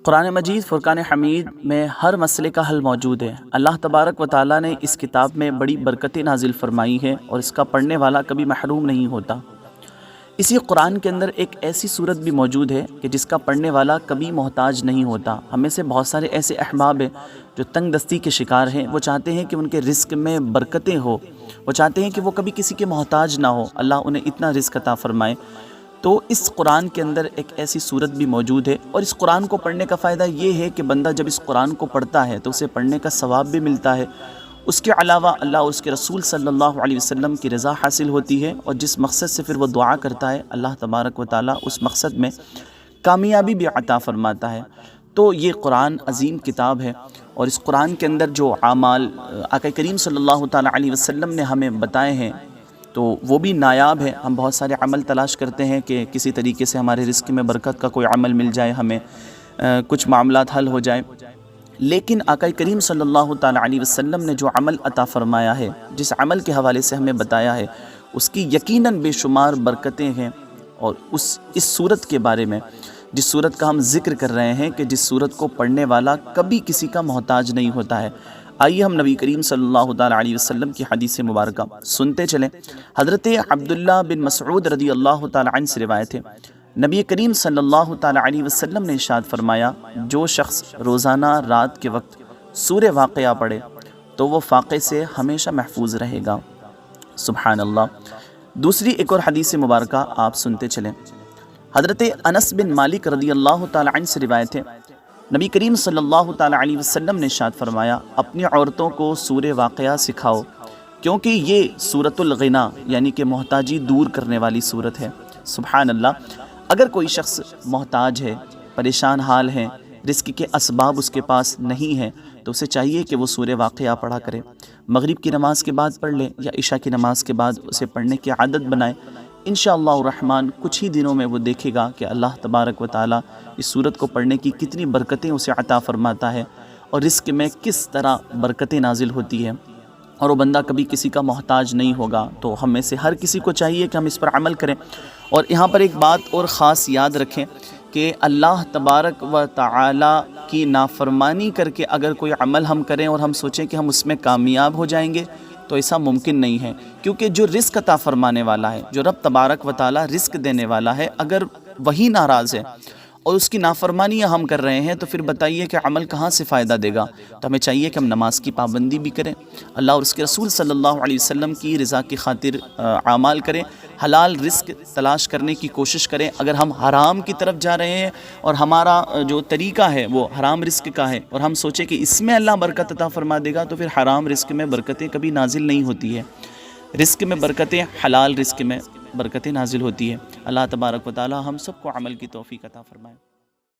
قرآن مجید فرقان حمید میں ہر مسئلے کا حل موجود ہے۔ اللہ تبارک و تعالیٰ نے اس کتاب میں بڑی برکتیں نازل فرمائی ہیں اور اس کا پڑھنے والا کبھی محروم نہیں ہوتا۔ اسی قرآن کے اندر ایک ایسی صورت بھی موجود ہے کہ جس کا پڑھنے والا کبھی محتاج نہیں ہوتا۔ ہمیں سے بہت سارے ایسے احباب ہیں جو تنگ دستی کے شکار ہیں، وہ چاہتے ہیں کہ ان کے رزق میں برکتیں ہو، وہ چاہتے ہیں کہ وہ کبھی کسی کے محتاج نہ ہو، اللہ انہیں اتنا رزق عطا فرمائے۔ تو اس قرآن کے اندر ایک ایسی صورت بھی موجود ہے، اور اس قرآن کو پڑھنے کا فائدہ یہ ہے کہ بندہ جب اس قرآن کو پڑھتا ہے تو اسے پڑھنے کا ثواب بھی ملتا ہے، اس کے علاوہ اللہ اور اس کے رسول صلی اللہ علیہ وسلم کی رضا حاصل ہوتی ہے، اور جس مقصد سے پھر وہ دعا کرتا ہے اللہ تبارک و تعالیٰ اس مقصد میں کامیابی بھی عطا فرماتا ہے۔ تو یہ قرآن عظیم کتاب ہے، اور اس قرآن کے اندر جو اعمال آقا کریم صلی اللہ تعالیٰ علیہ وسلم نے ہمیں بتائے ہیں تو وہ بھی نایاب ہے۔ ہم بہت سارے عمل تلاش کرتے ہیں کہ کسی طریقے سے ہمارے رزق میں برکت کا کوئی عمل مل جائے، ہمیں کچھ معاملات حل ہو جائے، لیکن آقا کریم صلی اللہ تعالیٰ علیہ وسلم نے جو عمل عطا فرمایا ہے، جس عمل کے حوالے سے ہمیں بتایا ہے، اس کی یقیناً بے شمار برکتیں ہیں۔ اور اس صورت کے بارے میں، جس صورت کا ہم ذکر کر رہے ہیں کہ جس صورت کو پڑھنے والا کبھی کسی کا محتاج نہیں ہوتا ہے، آئیے ہم نبی کریم صلی اللہ تعالیٰ علیہ وسلم کی حدیث مبارکہ سنتے چلیں۔ حضرت عبداللہ بن مسعود رضی اللہ تعالیٰ عنہ سے روایت ہے، نبی کریم صلی اللہ تعالیٰ علیہ وسلم نے ارشاد فرمایا، جو شخص روزانہ رات کے وقت سورہ واقعہ پڑھے تو وہ فاقے سے ہمیشہ محفوظ رہے گا۔ سبحان اللہ۔ دوسری ایک اور حدیث مبارکہ آپ سنتے چلیں۔ حضرت انس بن مالک رضی اللہ تعالیٰ عنہ سے روایت ہے، نبی کریم صلی اللہ تعالیٰ علیہ وسلم نے ارشاد فرمایا، اپنی عورتوں کو سورہ واقعہ سکھاؤ، کیونکہ یہ سورۃ الغنا یعنی کہ محتاجی دور کرنے والی صورت ہے۔ سبحان اللہ۔ اگر کوئی شخص محتاج ہے، پریشان حال ہے، رزق کے اسباب اس کے پاس نہیں ہیں، تو اسے چاہیے کہ وہ سورہ واقعہ پڑھا کرے۔ مغرب کی نماز کے بعد پڑھ لے یا عشاء کی نماز کے بعد اسے پڑھنے کی عادت بنائے۔ انشاءاللہ الرحمن کچھ ہی دنوں میں وہ دیکھے گا کہ اللہ تبارک و تعالیٰ اس سورت کو پڑھنے کی کتنی برکتیں اسے عطا فرماتا ہے، اور رزق میں کس طرح برکتیں نازل ہوتی ہیں، اور وہ بندہ کبھی کسی کا محتاج نہیں ہوگا۔ تو ہم میں سے ہر کسی کو چاہیے کہ ہم اس پر عمل کریں۔ اور یہاں پر ایک بات اور خاص یاد رکھیں کہ اللہ تبارک و تعالیٰ کی نافرمانی کر کے اگر کوئی عمل ہم کریں اور ہم سوچیں کہ ہم اس میں کامیاب ہو جائیں گے، تو ایسا ممکن نہیں ہے، کیونکہ جو رزق عطا فرمانے والا ہے، جو رب تبارک و تعالیٰ رزق دینے والا ہے، اگر وہی ناراض ہے اور اس کی نافرمانیاں ہم کر رہے ہیں، تو پھر بتائیے کہ عمل کہاں سے فائدہ دے گا۔ تو ہمیں چاہیے کہ ہم نماز کی پابندی بھی کریں، اللہ اور اس کے رسول صلی اللہ علیہ وسلم کی رضا کی خاطر اعمال کریں، حلال رزق تلاش کرنے کی کوشش کریں۔ اگر ہم حرام کی طرف جا رہے ہیں اور ہمارا جو طریقہ ہے وہ حرام رزق کا ہے، اور ہم سوچیں کہ اس میں اللہ برکت عطا فرما دے گا، تو پھر حرام رزق میں برکتیں کبھی نازل نہیں ہوتی ہے۔ رزق میں برکتیں، حلال رزق میں برکتیں نازل ہوتی ہے۔ اللہ تبارک و تعالی ہم سب کو عمل کی توفیق عطا فرمائے۔